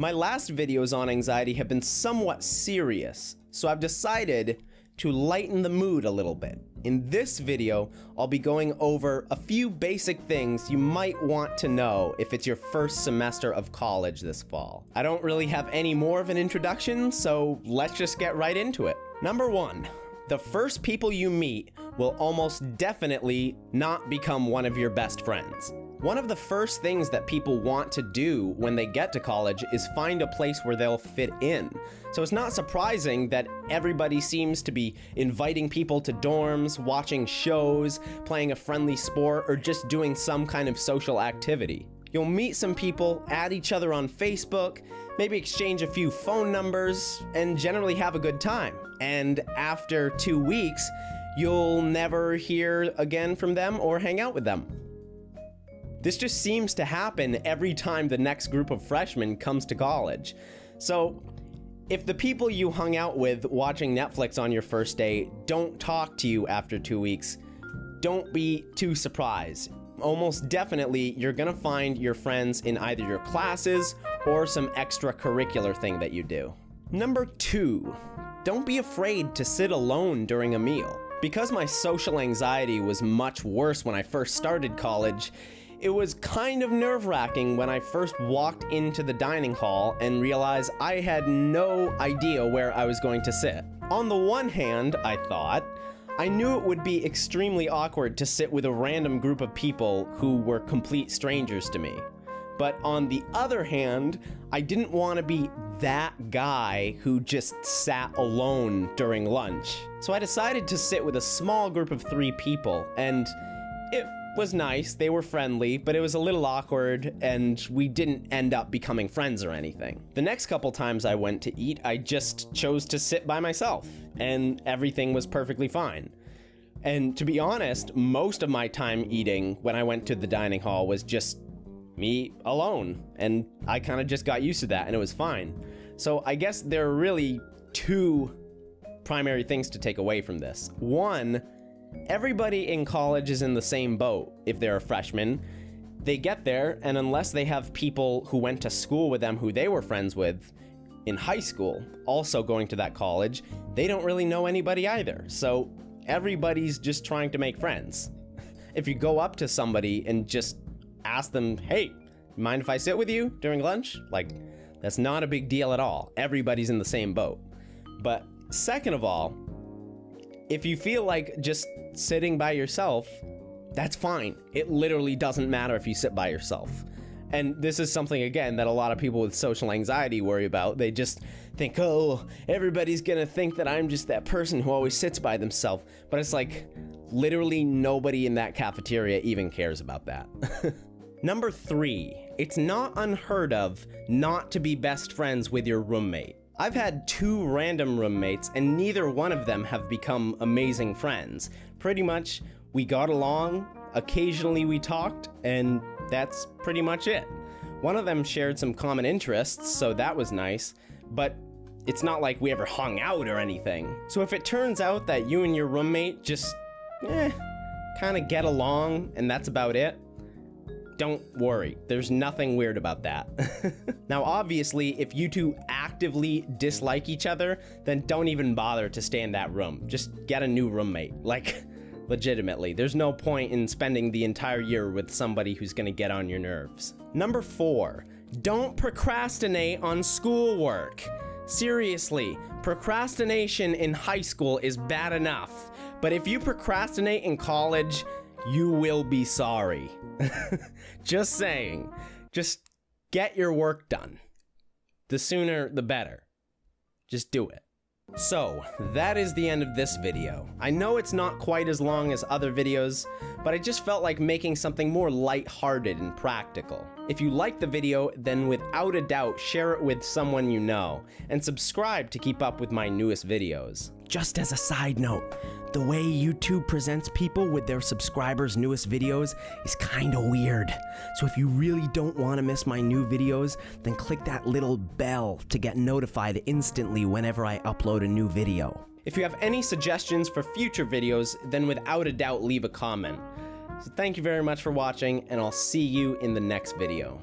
My last videos on anxiety have been somewhat serious, so I've decided to lighten the mood a little bit. In this video, I'll be going over a few basic things you might want to know if it's your first semester of college this fall. I don't really have any more of an introduction, so let's just get right into it. Number 1. The first people you meet will almost definitely not become one of your best friends. One of the first things that people want to do when they get to college is find a place where they'll fit in. So it's not surprising that everybody seems to be inviting people to dorms, watching shows, playing a friendly sport, or just doing some kind of social activity. You'll meet some people, add each other on Facebook, maybe exchange a few phone numbers, and generally have a good time. And after 2 weeks, you'll never hear again from them or hang out with them. This just seems to happen every time the next group of freshmen comes to college. So, if the people you hung out with watching Netflix on your first day don't talk to you after 2 weeks, don't be too surprised. Almost definitely, you're gonna find your friends in either your classes or some extracurricular thing that you do. Number 2, don't be afraid to sit alone during a meal. Because my social anxiety was much worse when I first started college, it was kind of nerve-wracking when I first walked into the dining hall and realized I had no idea where I was going to sit. On the one hand, I thought, I knew it would be extremely awkward to sit with a random group of people who were complete strangers to me. But on the other hand, I didn't want to be that guy who just sat alone during lunch. So I decided to sit with a small group of 3 people, and it was nice, they were friendly, but it was a little awkward, and we didn't end up becoming friends or anything. The next couple times I went to eat, I just chose to sit by myself, and everything was perfectly fine. And to be honest, most of my time eating when I went to the dining hall was just me alone, and I kind of just got used to that, and it was fine. So I guess there are really 2 primary things to take away from this. 1, everybody in college is in the same boat if they're a freshman. They get there, and unless they have people who went to school with them who they were friends with in high school also going to that college, they don't really know anybody either. So everybody's just trying to make friends. If you go up to somebody and just ask them, hey, mind if I sit with you during lunch? Like, that's not a big deal at all. Everybody's in the same boat. But second of all, if you feel like just sitting by yourself, that's fine. It literally doesn't matter if you sit by yourself. And this is something, again, that a lot of people with social anxiety worry about. They just think, oh, everybody's gonna think that I'm just that person who always sits by themselves. But it's like, literally nobody in that cafeteria even cares about that. Number 3, it's not unheard of not to be best friends with your roommate. I've had 2 random roommates, and neither one of them have become amazing friends. Pretty much, we got along, occasionally we talked, and that's pretty much it. One of them shared some common interests, so that was nice, but it's not like we ever hung out or anything. So if it turns out that you and your roommate just, kind of get along, and that's about it, don't worry, there's nothing weird about that. Now obviously, if you 2 actively dislike each other, then don't even bother to stay in that room. Just get a new roommate. Like, legitimately, there's no point in spending the entire year with somebody who's gonna get on your nerves. Number 4, don't procrastinate on schoolwork. Seriously, procrastination in high school is bad enough, but if you procrastinate in college, you will be sorry. Just saying. Just get your work done. The sooner, the better. Just do it. So, that is the end of this video. I know it's not quite as long as other videos, but I just felt like making something more lighthearted and practical. If you liked the video, then without a doubt, share it with someone you know, and subscribe to keep up with my newest videos. Just as a side note, the way YouTube presents people with their subscribers' newest videos is kinda weird. So if you really don't wanna miss my new videos, then click that little bell to get notified instantly whenever I upload a new video. If you have any suggestions for future videos, then without a doubt leave a comment. So thank you very much for watching, and I'll see you in the next video.